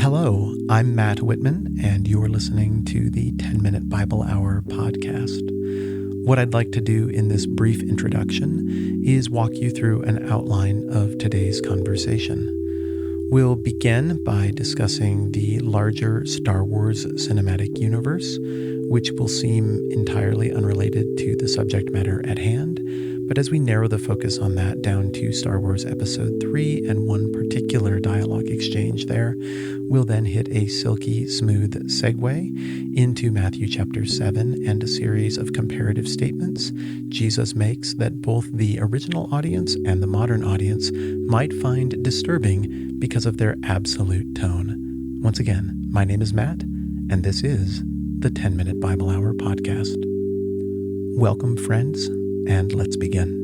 Hello, I'm Matt Whitman, and you're listening to the 10-Minute Bible Hour podcast. What I'd like to do in this brief introduction is walk you through an outline of today's conversation. We'll begin by discussing the larger Star Wars cinematic universe, which will seem entirely unrelated to the subject matter at hand. But as we narrow the focus on that down to Star Wars Episode 3 and one particular dialogue exchange there, we'll then hit a silky smooth segue into Matthew chapter 7 and a series of comparative statements Jesus makes that both the original audience and the modern audience might find disturbing because of their absolute tone. Once again, my name is Matt, and this is the 10-Minute Bible Hour podcast. Welcome, friends. And let's begin.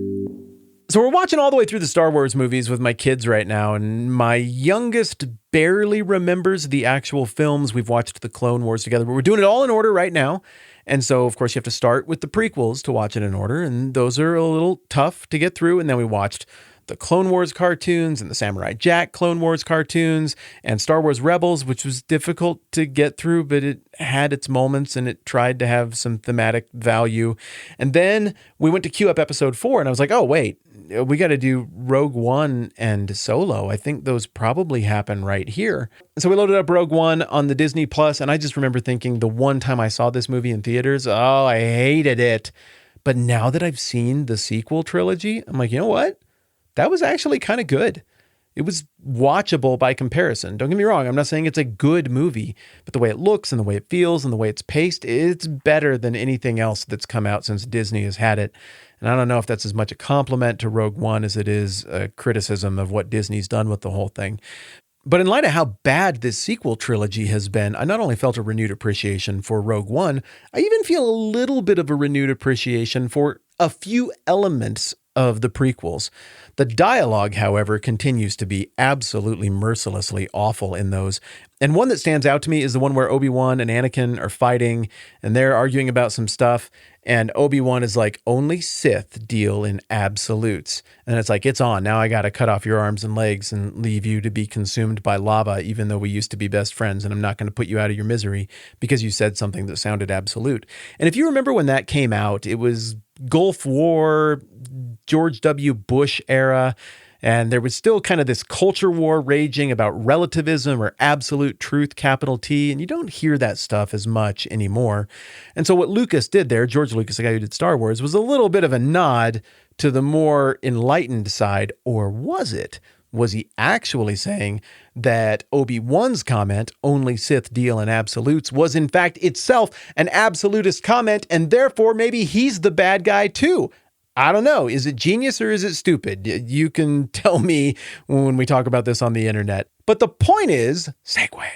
So we're watching all the way through the Star Wars movies with my kids right now, and my youngest barely remembers the actual films. We've watched the Clone Wars together, but we're doing it all in order right now. And so, of course, you have to start with the prequels to watch it in order, and those are a little tough to get through. And then we watched the Clone Wars cartoons and the Samurai Jack Clone Wars cartoons and Star Wars Rebels, which was difficult to get through, but it had its moments and it tried to have some thematic value. And then we went to queue up episode 4 and I was like, oh, wait, we got to do Rogue One and Solo. I think those probably happen right here. And so we loaded up Rogue One on the Disney Plus, and I just remember thinking the one time I saw this movie in theaters, oh, I hated it. But now that I've seen the sequel trilogy, I'm like, you know what? That was actually kind of good. It was watchable by comparison. Don't get me wrong. I'm not saying it's a good movie, but the way it looks and the way it feels and the way it's paced, it's better than anything else that's come out since Disney has had it. And I don't know if that's as much a compliment to Rogue One as it is a criticism of what Disney's done with the whole thing. But in light of how bad this sequel trilogy has been, I not only felt a renewed appreciation for Rogue One, I even feel a little bit of a renewed appreciation for a few elements of the prequels. The dialogue, however, continues to be absolutely mercilessly awful in those. And one that stands out to me is the one where Obi-Wan and Anakin are fighting and they're arguing about some stuff. And Obi-Wan is like, only Sith deal in absolutes. And it's like, it's on. Now I got to cut off your arms and legs and leave you to be consumed by lava, even though we used to be best friends. And I'm not going to put you out of your misery because you said something that sounded absolute. And if you remember when that came out, it was Gulf War, George W. Bush era, and there was still kind of this culture war raging about relativism or absolute truth, capital T, and you don't hear that stuff as much anymore. And so what Lucas did there, George Lucas, the guy who did Star Wars, was a little bit of a nod to the more enlightened side, or was it? Was he actually saying that Obi-Wan's comment, only Sith deal in absolutes, was in fact itself an absolutist comment, and therefore maybe he's the bad guy too? I don't know. Is it genius or is it stupid? You can tell me when we talk about this on the internet. But the point is, segue,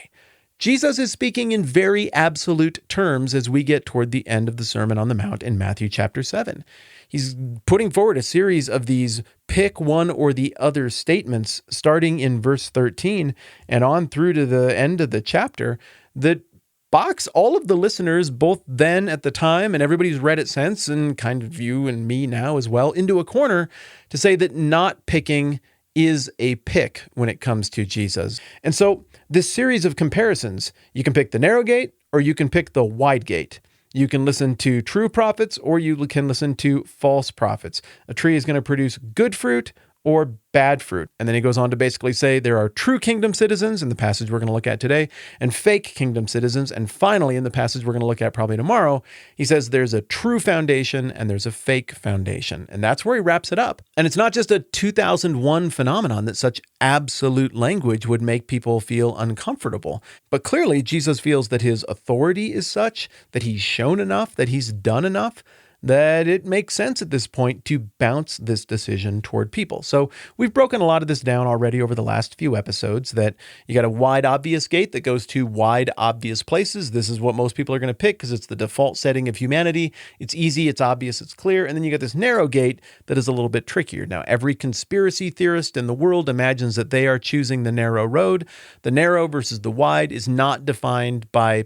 Jesus is speaking in very absolute terms as we get toward the end of the Sermon on the Mount in Matthew chapter 7. He's putting forward a series of these pick one or the other statements starting in verse 13 and on through to the end of the chapter that box all of the listeners, both then at the time and everybody's read it since, and kind of you and me now as well, into a corner to say that not picking is a pick when it comes to Jesus. And so this series of comparisons, you can pick the narrow gate or you can pick the wide gate. You can listen to true prophets or you can listen to false prophets. A tree is going to produce good fruit or bad fruit. And then he goes on to basically say there are true kingdom citizens in the passage we're going to look at today and fake kingdom citizens. And finally, in the passage we're going to look at probably tomorrow, he says there's a true foundation and there's a fake foundation. And that's where he wraps it up. And it's not just a 2001 phenomenon that such absolute language would make people feel uncomfortable. But clearly, Jesus feels that his authority is such, that he's shown enough, that he's done enough, that it makes sense at this point to bounce this decision toward people. So we've broken a lot of this down already over the last few episodes, that you got a wide obvious gate that goes to wide obvious places. This is what most people are going to pick because it's the default setting of humanity. It's easy, it's obvious, it's clear. And then you got this narrow gate that is a little bit trickier. Now, every conspiracy theorist in the world imagines that they are choosing the narrow road. The narrow versus the wide is not defined by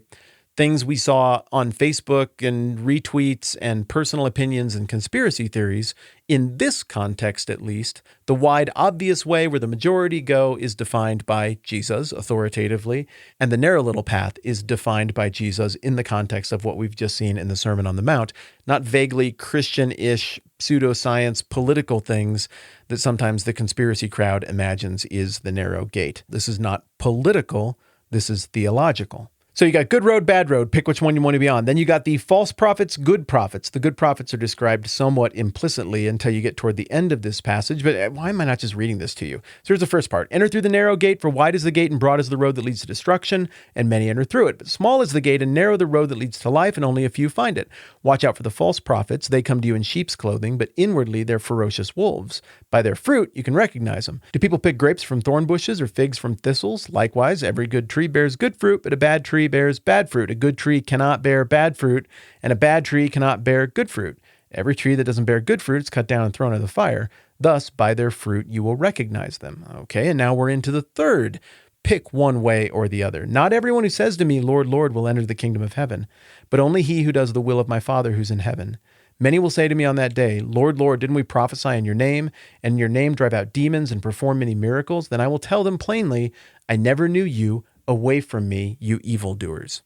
things we saw on Facebook and retweets and personal opinions and conspiracy theories, in this context at least, the wide, obvious way where the majority go is defined by Jesus authoritatively, and the narrow little path is defined by Jesus in the context of what we've just seen in the Sermon on the Mount, not vaguely Christian-ish, pseudoscience, political things that sometimes the conspiracy crowd imagines is the narrow gate. This is not political, this is theological. So you got good road, bad road, pick which one you want to be on. Then you got the false prophets, good prophets. The good prophets are described somewhat implicitly until you get toward the end of this passage, but why am I not just reading this to you? So here's the first part. Enter through the narrow gate, for wide is the gate and broad is the road that leads to destruction, and many enter through it. But small is the gate and narrow the road that leads to life, and only a few find it. Watch out for the false prophets. They come to you in sheep's clothing, but inwardly they're ferocious wolves. By their fruit you can recognize them. Do people pick grapes from thorn bushes or figs from thistles? Likewise, every good tree bears good fruit, but a bad tree bears bad fruit. A good tree cannot bear bad fruit, and a bad tree cannot bear good fruit. Every tree that doesn't bear good fruit is cut down and thrown into the fire. Thus, by their fruit you will recognize them. Okay, and now we're into the third. Pick one way or the other. Not everyone who says to me, Lord, Lord, will enter the kingdom of heaven, but only he who does the will of my Father who's in heaven. Many will say to me on that day, Lord, Lord, didn't we prophesy in your name, and in your name drive out demons and perform many miracles? Then I will tell them plainly, I never knew you. Away from me, you evildoers.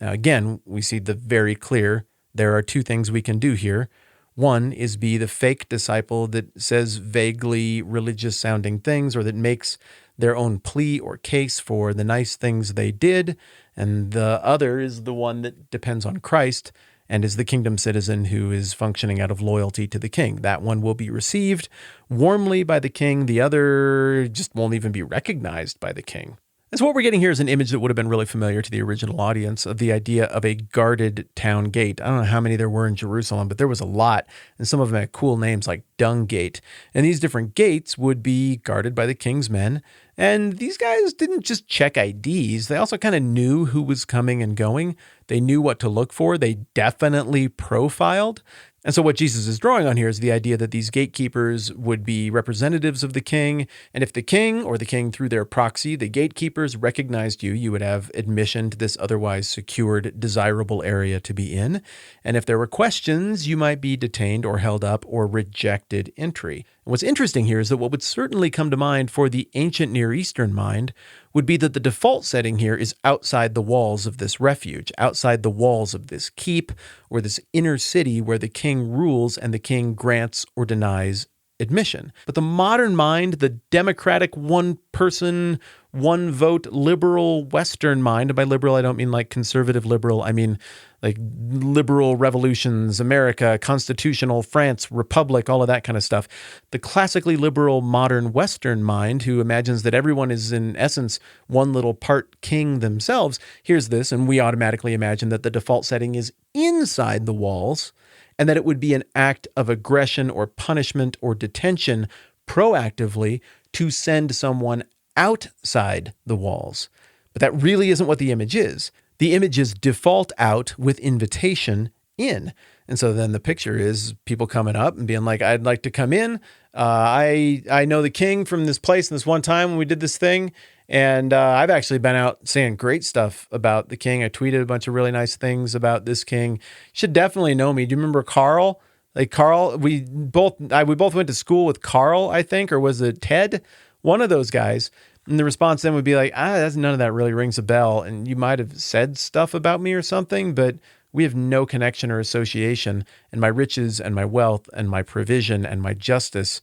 Now, again, we see the very clear, there are two things we can do here. One is be the fake disciple that says vaguely religious-sounding things or that makes their own plea or case for the nice things they did. And the other is the one that depends on Christ and is the kingdom citizen who is functioning out of loyalty to the king. That one will be received warmly by the king. The other just won't even be recognized by the king. And so what we're getting here is an image that would have been really familiar to the original audience of the idea of a guarded town gate. I don't know how many there were in Jerusalem, but there was a lot, and some of them had cool names like Dung Gate. And these different gates would be guarded by the king's men. And these guys didn't just check IDs. They also kind of knew who was coming and going. They knew what to look for. They definitely profiled. And so what Jesus is drawing on here is the idea that these gatekeepers would be representatives of the king. And if the king or the king through their proxy, the gatekeepers recognized you, you would have admission to this otherwise secured, desirable area to be in. And if there were questions, you might be detained or held up or rejected entry. And what's interesting here is that what would certainly come to mind for the ancient Near Eastern mind would be that the default setting here is outside the walls of this refuge, outside the walls of this keep or this inner city where the king rules and the king grants or denies admission. But the modern mind, the democratic one-person, one-vote liberal Western mind, and by liberal I don't mean like conservative liberal, I mean like liberal revolutions, America, constitutional France, republic, all of that kind of stuff. The classically liberal modern Western mind who imagines that everyone is in essence one little part king themselves, hears this and we automatically imagine that the default setting is inside the walls and that it would be an act of aggression or punishment or detention proactively to send someone outside the walls. But that really isn't what the image is. The image is default out with invitation in. And so then the picture is people coming up and being like, I'd like to come in. I know the king from this place and this one time when we did this thing. And I've actually been out saying great stuff about the king. I tweeted a bunch of really nice things about this king. You should definitely know me. Do you remember Carl? Like Carl, we both went to school with Carl, I think, or was it Ted? One of those guys. And the response then would be like, none of that really rings a bell. And you might have said stuff about me or something, but we have no connection or association. And my riches and my wealth and my provision and my justice,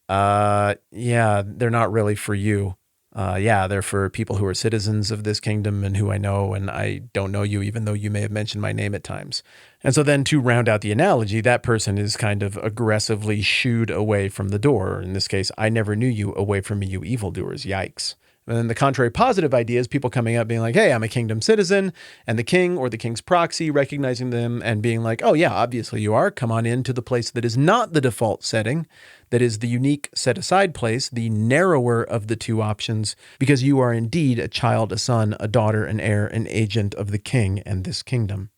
they're not really for you. They're for people who are citizens of this kingdom and who I know, and I don't know you, even though you may have mentioned my name at times. And so then to round out the analogy, that person is kind of aggressively shooed away from the door. In this case, I never knew you, away from me, you evildoers. Yikes. And then the contrary positive idea is people coming up being like, hey, I'm a kingdom citizen, and the king or the king's proxy recognizing them and being like, oh yeah, obviously you are. Come on into the place that is not the default setting, that is the unique set-aside place, the narrower of the two options, because you are indeed a child, a son, a daughter, an heir, an agent of the king and this kingdom.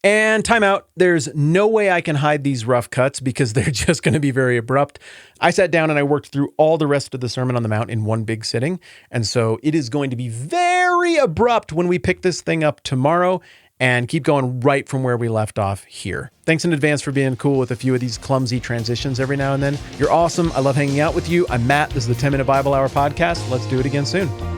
And time out. There's no way I can hide these rough cuts because they're just going to be very abrupt. I sat down and I worked through all the rest of the Sermon on the Mount in one big sitting. And so it is going to be very abrupt when we pick this thing up tomorrow. and keep going right from where we left off here. Thanks in advance for being cool with a few of these clumsy transitions every now and then. You're awesome. I love hanging out with you. I'm Matt. This is the 10 Minute Bible Hour podcast. Let's do it again soon.